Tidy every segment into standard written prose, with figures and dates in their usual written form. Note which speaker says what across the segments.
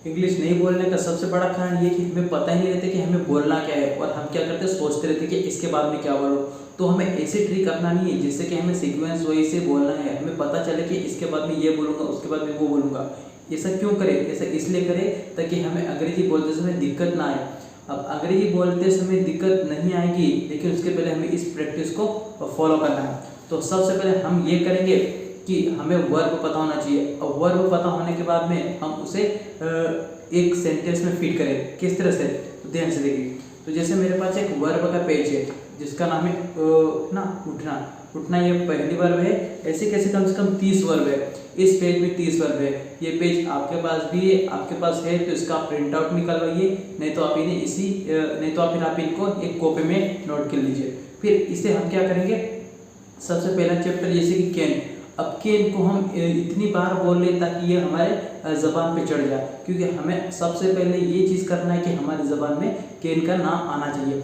Speaker 1: English नहीं बोलने का सबसे बड़ा कारण ये कि हमें पता ही नहीं रहता कि हमें बोलना क्या है, और हम क्या करते हैं, सोचते रहते हैं कि इसके बाद में क्या बोलूँ। तो हमें ऐसी ट्रिक अपनानी है जिससे कि हमें सीक्वेंस वाइज से बोलना है, हमें पता चले कि इसके बाद में ये बोलूँगा, उसके बाद में वो बोलूँगा। ऐसा क्यों करें, ऐसा इसलिए करें ताकि हमें अंग्रेजी बोलते समय दिक्कत ना आए। अब अंग्रेजी बोलते समय दिक्कत नहीं आएगी, लेकिन उसके पहले हमें इस प्रैक्टिस को फॉलो करना है। तो सबसे पहले हम ये करेंगे कि हमें वर्ब पता होना चाहिए, और वर्ब पता होने के बाद में हम उसे एक सेंटेंस में फिट करें। किस तरह से, तो ध्यान से देखिए। तो जैसे मेरे पास एक वर्ब का पेज है जिसका नाम है ना उठना। उठना ये पहली वर्ब है। ऐसे कैसे कम से कम 30 वर्ब है, इस पेज में 30 वर्ब है। ये पेज आपके पास भी है, आपके पास है तो इसका प्रिंट आउट निकलवाइए, नहीं तो आप इन्हें नहीं तो फिर आप इनको एक कॉपी में नोट कर लीजिए। फिर इसे हम क्या करेंगे, सबसे पहला चैप्टर जैसे कि कैन। अब कैन को हम इतनी बार बोल लें ताकि ये हमारे ज़बान पे चढ़ जाए, क्योंकि हमें सबसे पहले ये चीज़ करना है कि हमारी ज़बान में कैन का नाम आना चाहिए।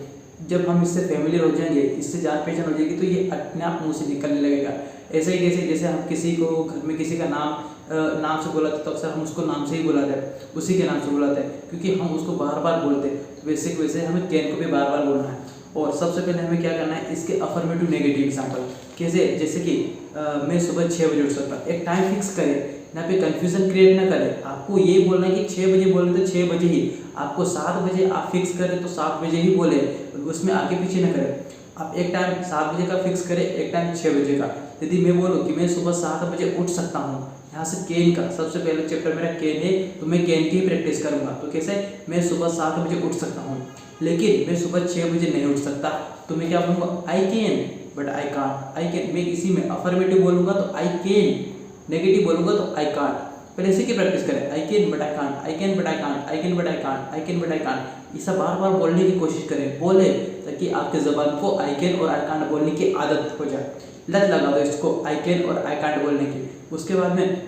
Speaker 1: जब हम इससे फैमिलियर हो जाएंगे, इससे जान पहचान हो जाएगी, तो ये अपने आप मुंह से निकलने लगेगा। ऐसे ही जैसे हम किसी को घर में किसी का नाम से बुलाते तो अक्सर हम उसको नाम से ही बुलाते हैं, उसी के नाम से बुलाते हैं, क्योंकि हम उसको बार बार बोलते हैं। तो वैसे हमें कैन को भी बार बार बोलना है। और सबसे पहले हमें क्या करना है, इसके अफर्मेटिव नेगेटिव एग्जाम्पल कैसे, जैसे कि मैं सुबह 6 बजे उठ सकता हूँ। एक टाइम फिक्स करें, यहाँ पे कंफ्यूजन क्रिएट ना करें। आपको ये बोलना है कि 6 बजे बोले तो 6 बजे ही, आपको 7 बजे आप फिक्स करें तो 7 बजे ही बोले, उसमें आगे पीछे ना करें। आप एक टाइम 7 बजे का फिक्स करें, एक टाइम 6 बजे का। यदि मैं बोलूँ कि मैं सुबह 7 बजे उठ सकता हूँ, यहाँ से कैन का सबसे पहले चैप्टर मेरा कैन है, तो मैं कैन की ही प्रैक्टिस करूँगा। तो कैसे, मैं सुबह 7 बजे उठ सकता हूँ, लेकिन मैं सुबह 6 बजे नहीं उठ सकता, तो मैं क्या बोलूँगा, I can but I can't. I can, मैं इसी में अफर्मेटिव बोलूँगा तो आई कैन, नेगेटिव बोलूँगा तो आई कांट। पहले इसी की प्रैक्टिस करें, I can but I can't, I can but I can't, I can but I can't, I can but I can't. इसे बार बार बोलने की कोशिश करें, बोले ताकि आपके ज़बान को आई कैन और आई कांट बोलने की आदत हो जाए। लत लगा दो इसको आई कैन और आई कांट बोलने की। उसके बाद में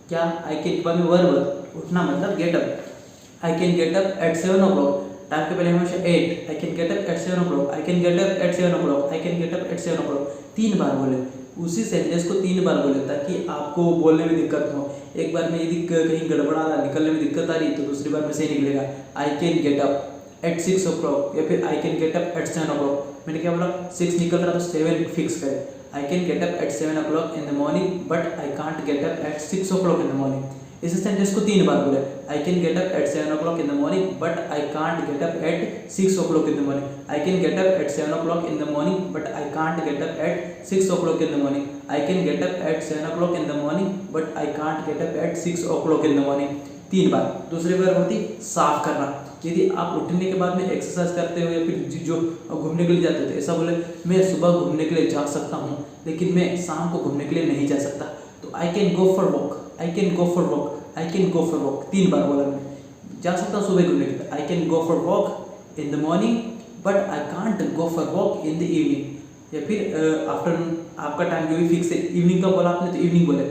Speaker 1: क्या, आई कैन के बाद में वर्ब, उठना मतलब get up. I can get up at 7 o'clock, time के पहले हमेशा 8। आई can get up at 7 o'clock, I can get up at 7 o'clock, I can get up at 7 o'clock। 3 बार बोले, उसी सेंटेंस को 3 बार बोले ताकि आपको बोलने में दिक्कत हो। एक बार में यदि कहीं गड़बड़ा रहा, निकलने में दिक्कत आ रही, तो दूसरी बार में सही निकलेगा। आई can get up at 6 o'clock, या फिर I can get up at 7 o'clock। मैंने क्या बोला, 6 निकल रहा तो 7 फिक्स करें। आई can get up at 7 o'clock in the morning but I can't get up at 6 o'clock in the morning। इस सेंटेंस को 3 बार बोले, आई can get up at 7 o'clock in the morning but I can't get up at 6 o'clock in the morning। I can get up at 7 o'clock in the morning but I can't get up at 6 o'clock in the morning। I can get up at 7 o'clock in the morning but I can't get up at 6 o'clock in the morning। 3 बार। दूसरी बार होती साफ करना। यदि आप उठने के बाद में एक्सरसाइज करते हो या फिर जो घूमने के लिए जाते हो, तो ऐसा बोले, मैं सुबह घूमने के लिए जा सकता हूँ लेकिन मैं शाम को घूमने के लिए नहीं जा सकता। तो I can go for walk, I can go for walk, I can go for walk. 3 बार बोला मैंने। जा सकता हूँ सुबह घूमने के लिए, I can go for walk in the morning but I can't go for walk in the evening. या फिर आफ्टरनून, आपका टाइम जो भी फिक्स है। इवनिंग का बोला आपने तो इवनिंग बोले।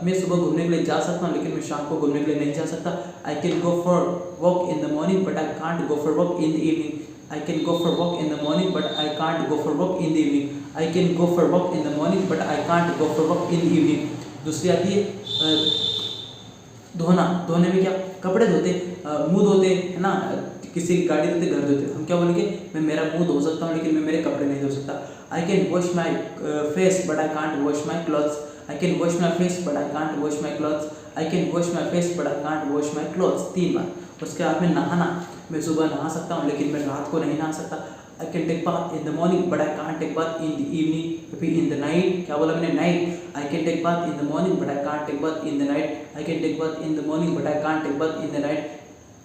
Speaker 1: मैं सुबह घूमने के लिए जा सकता हूँ लेकिन मैं शाम को घूमने के लिए नहीं जा सकता। I can go for walk in the morning but I can't go for walk in the evening. I can go for walk in the morning but I can't go for walk in the evening. I can go for walk in the morning but I can't go for walk in the evening. दूसरी आती है धोना। धोने में क्या, कपड़े धोते, मुंह धोते है ना, किसी की गाड़ी धोते, घर धोते। हम क्या बोलेंगे, मैं मेरा मुंह धो सकता हूँ लेकिन मैं मेरे कपड़े नहीं धो सकता। I can wash my face but I can't wash my clothes. I can wash my face but I can't wash my clothes. I can wash my face but I can't wash my clothes। 3 बार। उसके बाद में नहाना। मैं सुबह नहा सकता हूँ लेकिन मैं रात को नहीं नहा सकता। I can take bath in the morning but I can't take bath in the evening, फिर in the night। क्या बोला मैंने, night. I can take bath in the morning but I can't take bath in the night। I can take bath in the morning but I can't take bath in the night।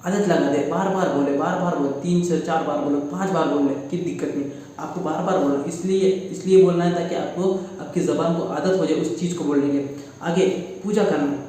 Speaker 1: आदत लगा दे, बार बार बोले, बार बार बोले, 3 से 4 बार बोलो, 5 बार बोल ले, कोई दिक्कत नहीं। आपको बार बार बोलना, इसलिए बोलना है ताकि आपको आपकी ज़बान को आदत हो जाए उस चीज़ को बोलने की। आगे पूजा करना।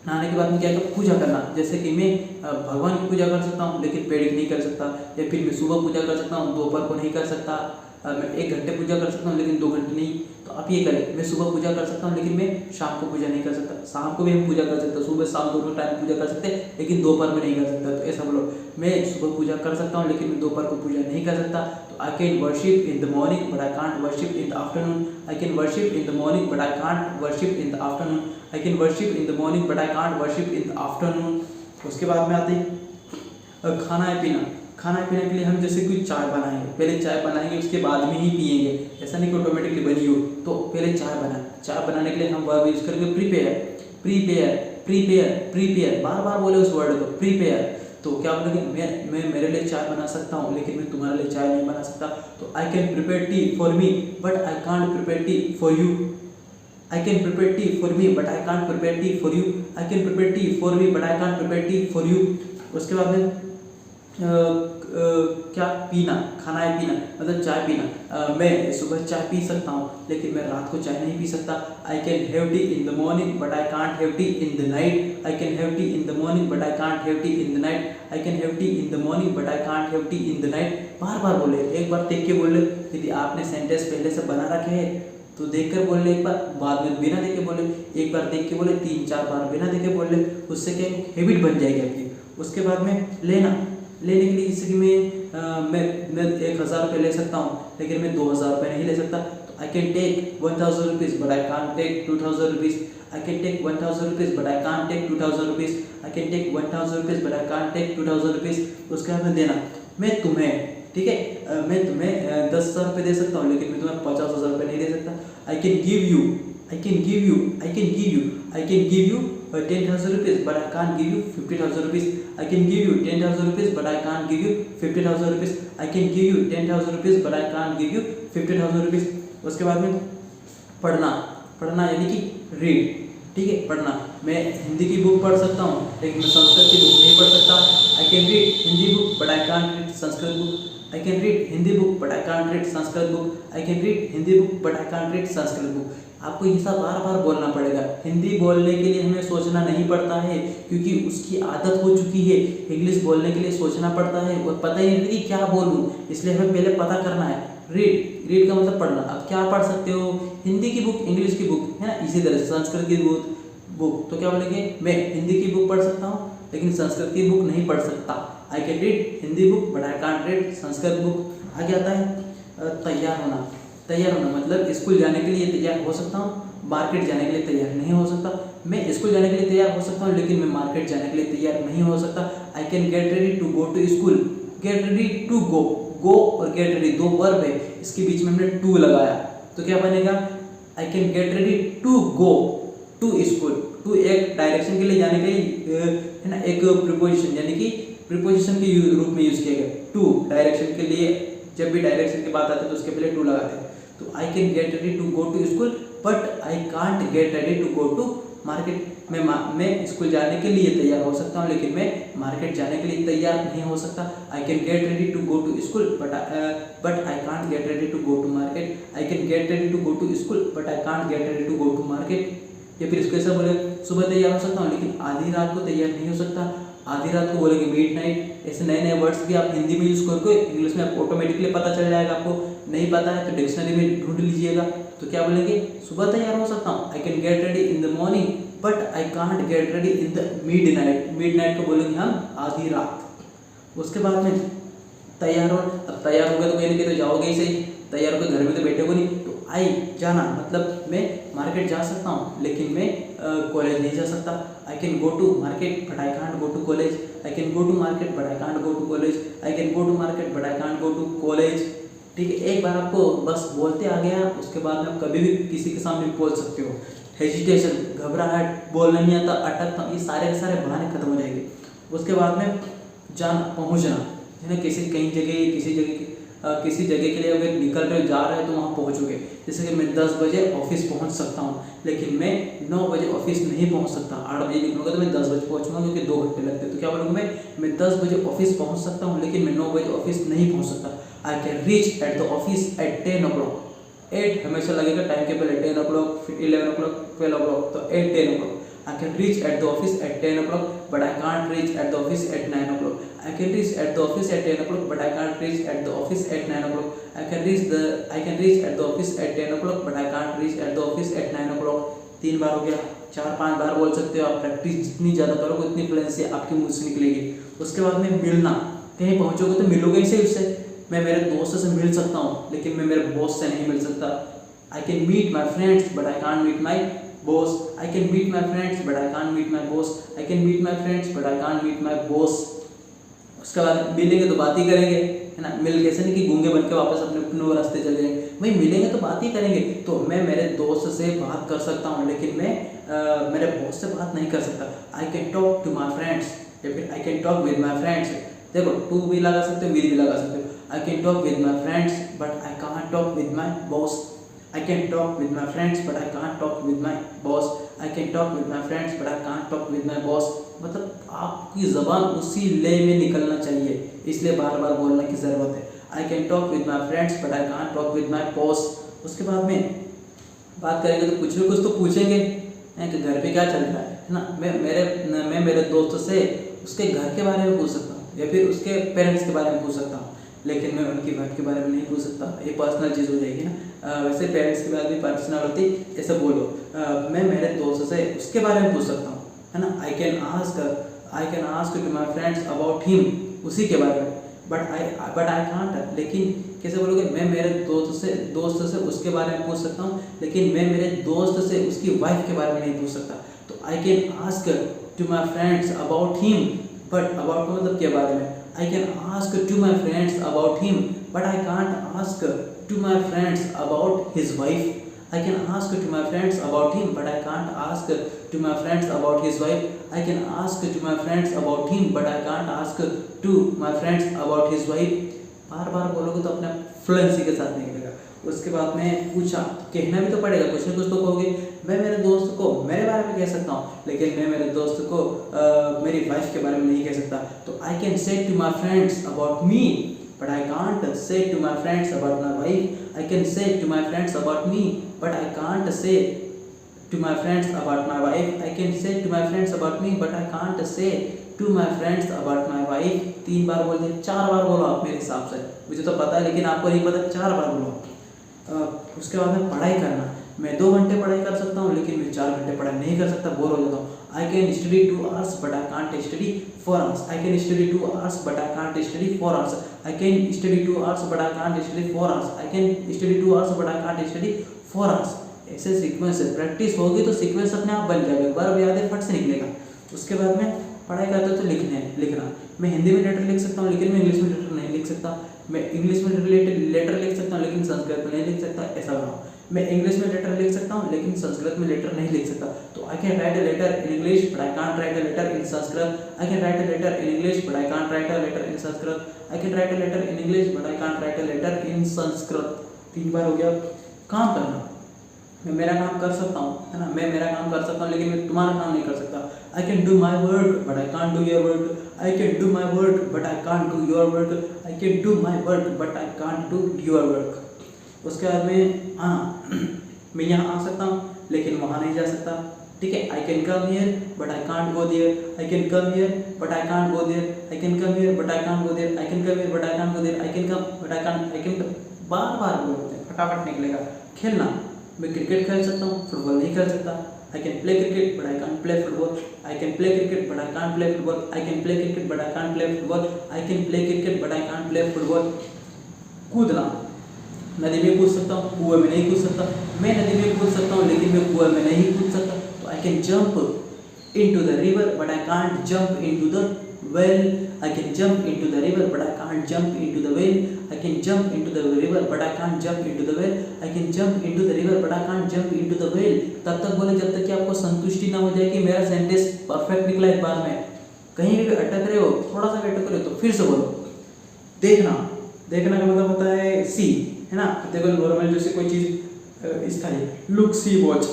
Speaker 1: नहाने के बाद में क्या है, पूजा करना। जैसे कि मैं भगवान की पूजा कर सकता हूँ लेकिन पेड़ की नहीं कर सकता। या फिर मैं सुबह पूजा कर सकता हूँ, दोपहर को नहीं कर सकता। मैं 1 घंटे पूजा कर सकता हूँ लेकिन 2 घंटे नहीं। तो आप ये करें, मैं सुबह पूजा कर सकता हूँ लेकिन मैं शाम को पूजा नहीं कर सकता। शाम को भी हम पूजा कर सकते हैं, सुबह शाम दोनों टाइम पूजा कर सकते हैं लेकिन दोपहर में नहीं कर सकता। तो ऐसा बोलो, मैं सुबह पूजा कर सकता हूँ लेकिन मैं दोपहर को पूजा नहीं कर सकता। तो I can worship in the morning but I can't worship in the afternoon. I can worship in the morning but I can't worship in the afternoon. I can worship in the morning but I can't worship in the afternoon. उसके बाद में आते हैं खाना है पीना। खाना पीने के लिए हम जैसे कोई चाय बनाएंगे, पहले चाय बनाएंगे उसके बाद में ही पिएंगे, ऐसा नहीं कि ऑटोमेटिकली बनी हो। तो पहले चाय बनाए, चाय बनाने के लिए हम वर्ब यूज करेंगे प्रीपेयर, प्रीपेयर, प्रीपेयर, प्रीपेयर, बार बार बोले उस वर्ड को, प्रीपेयर। तो क्या बोलेंगे, मैं मेरे लिए चाय बना सकता हूँ लेकिन मैं तुम्हारे लिए चाय नहीं बना सकता। तो I can prepare T for me but I can't prepare T for you. I can prepare T for me but I can't prepare T for you. I can prepare T for me but I can't prepare T for you. उसके बाद में क्या, पीना, खाना है पीना मतलब चाय पीना। मैं सुबह चाय पी सकता हूँ लेकिन मैं रात को चाय नहीं पी सकता। I can have tea in the morning but I can't have tea in the night. I can have tea in the morning but I can't have tea in the night. I can have tea in the morning but I can't have tea in the night. बार बार बोले, एक बार देख के बोले। यदि आपने sentence पहले से बना रखे हैं तो देखकर बोल ले एक बार, बाद में बिना देखे बोले, एक बार देख के बोले, 3-4 बार बिना देखे बोल ले, उससे क्या हैबिट बन जाएगी आपकी। उसके बाद में लेना, लेने के लिए जैसे कि मैं 1000 रुपये ले सकता हूँ लेकिन मैं 2000 रुपये नहीं ले सकता। तो I can take 1000 rupees but I can't take 2000 rupees. I can take 1000 rupees but I can't take 2000 rupees. I can take 1000 rupees but I can't take 2000 rupees. उसके बाद में देना, मैं तुम्हें, ठीक है, मैं तुम्हें 10,000 रुपये दे सकता हूँ लेकिन मैं तुम्हें 50,000 रुपये नहीं दे सकता। I can give you, I can give you, I can give you, I can give you 10,000 rupees but I can't give you 50,000 rupees. I can give you 10,000 rupees but I can't give you 50,000 rupees. I can give you 10,000 rupees but I can't give you 50,000 rupees. उसके बाद में पढ़ना, पढ़ना यानी कि read, ठीक है, पढ़ना। मैं हिंदी की बुक पढ़ सकता हूँ लेकिन मैं संस्कृत की बुक नहीं पढ़ सकता। I can read Hindi book but I can't read Sanskrit book. I can read Hindi book but I can't read Sanskrit book. I can read Hindi book but I can't read Sanskrit book. आपको ये सब बार बार बोलना पड़ेगा। हिंदी बोलने के लिए हमें सोचना नहीं पड़ता है क्योंकि उसकी आदत हो चुकी है। इंग्लिश बोलने के लिए सोचना पड़ता है और पता ही नहीं कि क्या बोलूँ, इसलिए हमें पहले पता करना है। रीड, रीड का मतलब पढ़ना। अब क्या पढ़ सकते हो, हिंदी की बुक, इंग्लिश की बुक, है ना, इसी तरह से संस्कृत की बुक। तो क्या बोलेंगे, मैं हिंदी की बुक पढ़ सकता हूँ लेकिन संस्कृत की बुक नहीं पढ़ सकता। I can read Hindi book but I can't read Sanskrit book. आगे आता है तैयार होना। तैयार होना मतलब स्कूल जाने के लिए तैयार हो सकता हूँ, मार्केट जाने के लिए तैयार नहीं हो सकता। मैं स्कूल जाने के लिए तैयार हो सकता हूँ लेकिन मैं मार्केट जाने के लिए तैयार नहीं हो सकता। I can get ready to go to school. Get ready to go, go और गेट रेडी दो वर्ब है, इसके बीच में हमने टू लगाया तो क्या बनेगा, I can get ready to go to school. To एक डायरेक्शन के लिए जाने के लिए है ना, एक प्रीपोजिशन यानी कि प्रीपोजिशन के रूप में यूज किया गया। टू डायरेक्शन के लिए, जब भी डायरेक्शन की बात आती है तो उसके पहले टू लगाते हैं। तो I can get ready to go to school but I can't get ready to go to market. मैं स्कूल जाने के लिए तैयार हो सकता हूँ लेकिन मैं मार्केट जाने के लिए तैयार नहीं हो सकता। I can get ready to go to school but I can't get ready to go to market. I can get ready to go to school but I can't get ready to go to market. या फिर इसको ऐसा बोले, सुबह तैयार हो सकता हूँ लेकिन आधी रात को तैयार नहीं हो सकता। आधी रात को बोलेंगे मिडनाइट। ऐसे नए नए वर्ड्स भी आप हिंदी में यूज करके इंग्लिश में ऑटोमेटिकली पता चल जाएगा। आपको नहीं पता है तो डिक्शनरी में ढूंढ लीजिएगा। तो क्या बोलेंगे, सुबह तैयार हो सकता हूँ, आई can get ready in the morning but I can't get ready in the midnight. Midnight को बोलेंगे हम आधी रात। उसके बाद में तैयार हो, अब तैयार हो गए तो कहीं ना कहीं तो जाओगे ही सही, तैयार होकर घर में तो बैठे हो नहीं। तो आई जाना मतलब मैं मार्केट जा सकता हूँ लेकिन मैं कॉलेज नहीं जा सकता। I can go to market but I can't go to college. I can go to market but I can't go to college. I can go to market but I can't go to college. ठीक है, एक बार आपको बस बोलते आ गया, उसके बाद में आप कभी भी किसी के सामने बोल सकते हो। हेजिटेशन, घबराहट, बोलना नहीं आता, अटकता, ये सारे के सारे बहाने खत्म हो जाएंगे। उसके बाद में जाना, पहुँचना है ना, किसी जगह के लिए अगर निकल रहे जा रहे हैं तो वहाँ पहुँचोगे। जैसे कि मैं 10 बजे ऑफिस पहुँच सकता हूँ लेकिन मैं 9 बजे ऑफिस नहीं पहुँच सकता। 8 बजे निकलूँगा तो मैं 10 बजे पहुँचूंगा क्योंकि 2 घंटे लगते हैं। तो क्या बोलूँगा, मैं 10 बजे ऑफिस पहुँच सकता हूँ लेकिन मैं 9 बजे ऑफिस नहीं पहुँच सकता। I can reach at the office at 10 o'clock। 8 हमेशा लगेगा टाइम के पहले, 10 o'clock, फिर 11 o'clock, 12 o'clock, तो 8 10 o'clock। I can reach at the office at 10 o'clock but I can't reach at the office at 9 o'clock. I can reach at the office at 10 o'clock but I can't reach at the office at 9 o'clock. I can reach at the office at 10 o'clock but I can't reach at the office at 9 o'clock। 3 बार हो गया, 4-5 बार बोल सकते हो आप। Practice जितनी ज़्यादा करोगे उतनी फ्लुएंसी आपके मुंह से निकलेगी। उसके बाद में मिलना, कहीं पहुँचोगे तो मिलोगे ही से उससे। मैं मेरे दोस्त से मिल सकता हूँ लेकिन मैं मेरे बॉस से नहीं मिल सकता। I can meet my friends but I can't meet my boss. I can meet my friends but I can't meet my boss. I can meet my friends but I can't meet my boss. उसके बाद मिलेंगे तो बात ही करेंगे, है ना। मिल कैसे नहीं कि गूंगे बन के वापस अपने अपने रास्ते चले जाएंगे, भाई मिलेंगे तो बात ही करेंगे। तो मैं मेरे दोस्त से बात कर सकता हूँ, लेकिन मैं मेरे बॉस से बात नहीं कर सकता। I can talk to my friends, या फिर I can talk with my friends. देखो टू भी लगा सकते हो, विद भी लगा सकते हो। I can talk with my friends but I can't talk with my boss. I can talk with my friends but I can't talk with my boss. I can talk with my friends but I can't talk with my boss. मतलब आपकी ज़बान उसी ले में निकलना चाहिए, इसलिए बार बार बोलने की ज़रूरत है। I can talk with my friends but I can't talk with my boss. उसके बाद में बात करेंगे तो कुछ भी कुछ तो पूछेंगे कि घर पे क्या चल रहा है ना। मैं मेरे दोस्त से उसके घर के बारे में पूछ सकता हूँ, या फिर उसके पेरेंट्स के बारे में पूछ सकता हूँ, लेकिन मैं उनकी वाइफ के बारे में नहीं पूछ सकता, ये पर्सनल चीज़ हो जाएगी ना। वैसे पेरेंट्स की बात भी पर्सनल होती, ऐसे बोलो। मैं मेरे दोस्त से उसके बारे में पूछ सकता हूँ, है ना। I can ask to my friends about him, उसी के बारे में। बट आई कांट, लेकिन कैसे बोलोगे, मैं मेरे दोस्त से उसके बारे में पूछ सकता हूँ, लेकिन मैं मेरे दोस्त से उसकी वाइफ के बारे में नहीं पूछ सकता। तो I can ask to my friends about him, but about का मतलब के बारे में। I can ask to my friends about him, but I can't ask to my friends about his wife. I can ask to my friends about him, but I can't ask to my friends about his wife. I can ask to my friends about him, but I can't ask to my friends about his wife. बार बार बोलोगे तो अपने fluency के साथ निकलेगा। उसके बाद में पूछा, कहना भी तो पड़ेगा, कुछ ना कुछ तो कहोगे। मैं मेरे दोस्त को मेरे बारे में कह सकता हूँ, लेकिन मैं मेरे दोस्त को मेरी वाइफ के बारे में नहीं कह सकता। तो I can say to my friends about me, but I can't say to my friends about my wife. I can say to my friends about me, but I can't say to my friends about my wife. I can say to my friends about me, but I can't say to my friends about my wife. 3 बार बोल दिया, 4 बार बोलो आप मेरे हिसाब से, मुझे तो पता है लेकिन आपको नहीं पता, 4 बार बोलो। उसके बाद में पढ़ाई करना, मैं 2 घंटे पढ़ाई कर सकता हूँ, लेकिन मैं 4 घंटे पढ़ाई नहीं कर सकता, बोर हो जाता हूँ। I can study 2 hours but I can't study 4 hours। I can study 2 hours but I can't study 4 hours। I can study 2 hours but I can't study 4 hours। I can study 2 hours but I can't study 4 hours। ऐसे sequence है, practice होगी तो sequence अपने आप बन जाएगा, verb याद है फट से निकलेगा। उसके बाद में पढ़ाई करते हो तो लिखना, मैं हिंदी में लेटर लिख सकता हूँ, लेकिन मैं इंग्लिश में लेटर नहीं लिख सकता। मैं इंग्लिश में लेटर लिख सकता हूँ, लेकिन संस्कृत में नहीं लिख सकता, ऐसा बनाओ। मैं इंग्लिश में लेटर लिख सकता हूँ, लेकिन संस्कृत में लेटर नहीं लिख सकता। तो I can write a letter in English but I can't write a letter in Sanskrit. I can write a letter in English but I can't write a letter in Sanskrit. I can write a letter in English but I can't write a letter in Sanskrit. 3 बार हो गया। काम करना, मैं मेरा काम कर सकता हूँ, है ना। मैं मेरा काम कर सकता हूँ, लेकिन मैं तुम्हारा काम नहीं कर सकता। I can do my work but I can't do your work. I can do my work but I can't do your work. I can do my work but I can't do your work. उसके बाद में मैं यहाँ आ सकता हूँ, लेकिन वहाँ नहीं जा सकता, ठीक है। I can come here but I can't go there. I can come here but I can't go there. I can come here but I can't go there. I can come here but I can't go there. I can come but I can बार बार बोलते हैं, फटाफट निकलेगा। खेलना, मैं cricket खेल सकता हूँ, फुटबॉल नहीं खेल सकता। I can play cricket but I can't play football. I can play cricket but I can't play football. I can play cricket but I can't play football. I can play cricket but I can't play football. कूदना, नदी में कूद सकता हूँ, कुएं में नहीं कूद सकता। मैं नदी में कूद सकता हूँ, लेकिन मैं कुएं में नहीं कूद सकता। तो I can jump into the river but I can't jump into the well. I can jump into the river but I can't jump into the well. I can jump into the river but I can't jump into the well. I can jump into the river but I can't jump into the well. तब तक बोले जब तक कि आपको संतुष्टि ना हो जाए कि मेरा सेंटेंस परफेक्ट निकला। एक बार में कहीं भी अटक रहे हो, थोड़ा सा भी अटक रहे हो तो फिर से बोलो। देखना का मतलब होता है सी, है ना। देखो नॉर्मल जैसे कोई चीज इसका है लुक, सी, वॉच,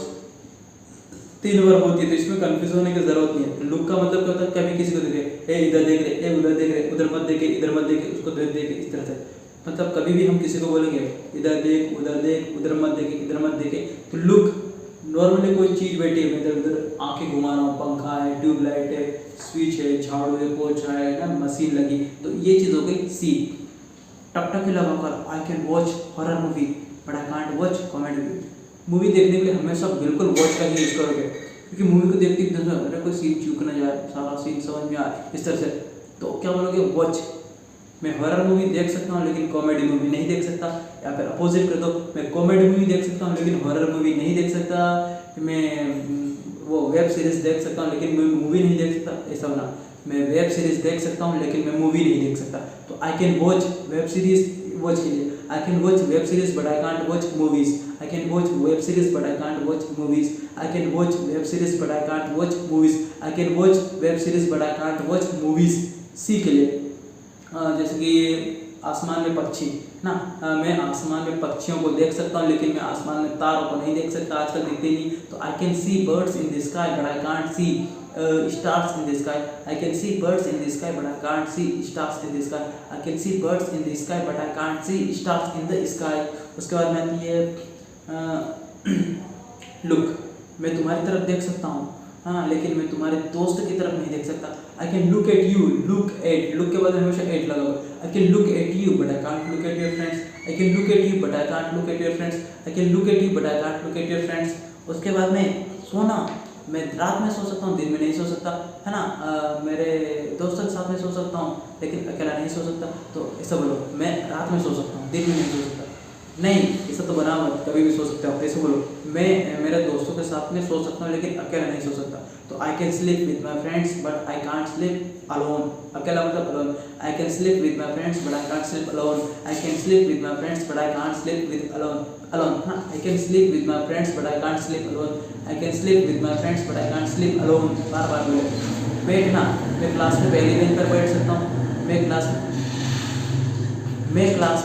Speaker 1: 3 वर्ब होती है, तो इसमें कंफ्यूज होने की जरूरत नहीं है। लुक का मतलब क्या होता है, कभी किसी को देखे, ए इधर देख रहे, ए उधर देख रहे, उधर मत देखे, इधर मत देखे, उसको देखे, इस तरह से। मतलब कभी भी हम किसी को बोलेंगे इधर देख, उधर मत देखे, इधर मत देखे, तो लुक। नॉर्मली कोई चीज बैठी है, इधर उधर आंखें घुमा रहा हूँ, पंखा है, ट्यूबलाइट है, स्विच है, झाड़ू है, पोछा है ना, मशीन लगी, तो ये चीज हो गई सी। टकटकी लगाकर आई can watch horror movie but I can't watch comedy movie. देखने के लिए हमेशा बिल्कुल वॉच का ही यूज करोगे, क्योंकि मूवी को देखते ही अरे कोई सीन चूक ना जाए, सारा सीन समझ में आए, इस तरह से। तो क्या बोलोगे, वॉच। मैं हॉरर मूवी देख सकता हूँ, लेकिन कॉमेडी मूवी नहीं देख सकता। या फिर अपोजिट कर दो, मैं कॉमेडी मूवी देख सकता हूँ, लेकिन हॉरर मूवी नहीं देख सकता। मैं वो वेब सीरीज़ देख सकता हूँ लेकिन मैं मूवी नहीं देख सकता, ऐसा होना। मैं वेब सीरीज़ देख सकता हूँ लेकिन मैं मूवी नहीं देख सकता। तो I can watch web series, watch के लिए I can watch web series but I can't watch movies. I can watch web series but I can't watch movies. I can watch web series but I can't watch movies. I can watch web series but I can't watch movies. See के लिए जैसे कि आसमान में पक्षी ना, मैं आसमान में पक्षियों को देख सकता हूँ लेकिन मैं आसमान में तारों को नहीं देख सकता, आजकल दिखते नहीं। तो I can see birds in the sky but I can't see stars in the sky. I can see birds in the sky but I can't see stars in the sky. I can see birds in the sky but I can't see stars in the sky. उसके बाद में आती है look, मैं तुम्हारी तरफ देख सकता हूँ हाँ, लेकिन मैं तुम्हारे दोस्त की तरफ नहीं देख सकता। I can look at you, look के बाद हमेशा at लगा हुआ। I can look at you but I can't look at your friends. I can look at you but I can't look at your friends. I can look at you but I can't look at your friends. उसके बाद में सोना, मैं रात में सो सकता हूँ, दिन में नहीं सो सकता, है ना। मेरे दोस्तों के साथ में सो सकता हूँ लेकिन अकेला नहीं सो सकता। तो ऐसा बोलो, मैं रात में सो सकता हूँ, दिन में नहीं सो सकता। नहीं, ऐसा तो बना मत, कभी भी सो सकते हो। ऐसे बोलो, मैं मेरे दोस्तों के साथ में सो सकता हूँ लेकिन अकेला नहीं सो सकता। तो I can sleep with my friends but I can't sleep alone. अकेला मतलब alone. I can sleep with my friends but I can't sleep alone. I can sleep with my friends but I can't sleep with alone. I can sleep with my friends but I can't sleep alone. I can sleep with my friends but I can't sleep alone. बार बार बोले। बैठना, मैं class में पहली bench पर बैठ सकता हूँ, मैं क्लास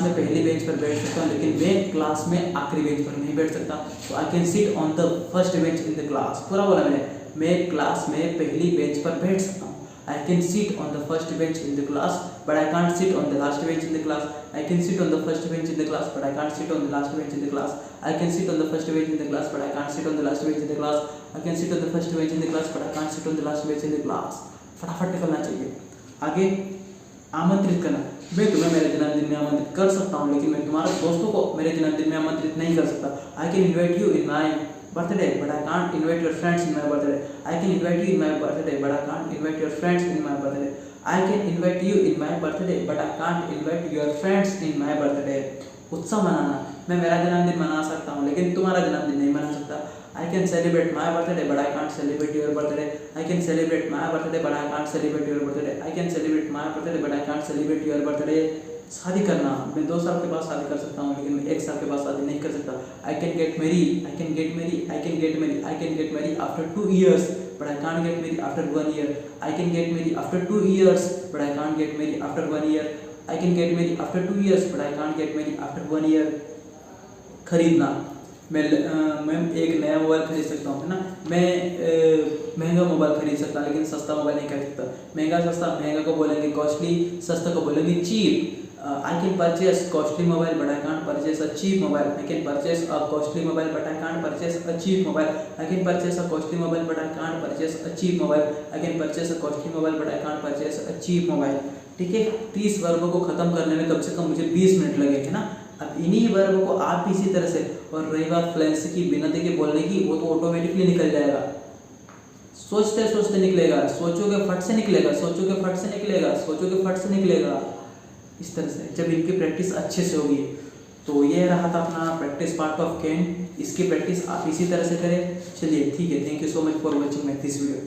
Speaker 1: में पहली बेंच पर बैठ सकता हूँ लेकिन मैं क्लास में आखिरी बेंच पर नहीं बैठ सकता। तो I can sit on the first bench in the class. पूरा बोला मैंने, मैं क्लास में पहली बेंच पर बैठ सकता हूँ। I can sit on the first bench in the class but I can't sit on the last bench in the class. I can sit on the first bench in the class but I can't sit on the last bench in the class. I can sit on the first bench in the class but I can't sit on the last bench in the class. I can sit on the first bench in the class but I can't sit on the last bench in the class. फटाफट निकलना चाहिए। आगे, आमंत्रित करना, मैं तुम्हें मेरे जन्मदिन में आमंत्रित कर सकता हूँ लेकिन मैं तुम्हारे दोस्तों को मेरे जन्मदिन में आमंत्रित नहीं कर सकता। I can invite you in my birthday but I can't invite your friends in my birthday. I can invite you in my birthday but I can't invite your friends in my birthday. I can invite you in my birthday but I can't invite your friends in my birthday. उत्सव मनाना, मैं मेरा जन्मदिन मना सकता हूँ लेकिन तुम्हारा जन्मदिन नहीं मना सकता। I can celebrate my birthday but I can't celebrate your birthday. I can celebrate my birthday but I can't celebrate your birthday. I can celebrate my birthday but I can't celebrate your birthday. शादी करना, मैं 2 साल के बाद शादी कर सकता हूँ लेकिन मैं 1 साल के बाद शादी नहीं कर सकता। I can get married, I can get married, I can get married, I can get married after 2 years but I can't get married after 1 year. I can get married after 2 years but I can't get married after 1 year. I can get married after 2 years but I can't get married after 1 year. खरीदना, मैं एक नया mobile खरीद सकता हूँ, है ना। मैं महंगा मोबाइल खरीद सकता लेकिन सस्ता मोबाइल नहीं खरीद सकता। महंगा सस्ता, महंगा को बोलेंगे कॉस्टली, सस्ता को बोलेंगे cheap. I can purchase costly mobile but I can't purchase a cheap mobile. I can purchase a costly mobile but I can't purchase a cheap mobile. I can purchase a costly mobile but I can't purchase a cheap mobile. I can purchase a costly mobile but I can't purchase a cheap mobile. ठीक है, 30 वर्गों को खत्म करने में कम से कम मुझे 20 minute लगे, है ना। अब इन्हीं वर्गों को आप इसी तरह से, और रही बात फ्लुएंसी की, बिना देखे बोलने की, वो तो ऑटोमेटिकली निकल जाएगा। सोचते सोचते निकलेगा, सोचोगे फट से निकलेगा, सोचोगे फट से निकलेगा, सोचोगे फट से निकलेगा। इस तरह से जब इनकी प्रैक्टिस अच्छे से होगी। तो ये रहा था अपना प्रैक्टिस पार्ट ऑफ कैन। इसकी प्रैक्टिस आप इसी तरह से करें। चलिए ठीक है, thank you so much for watching my this video.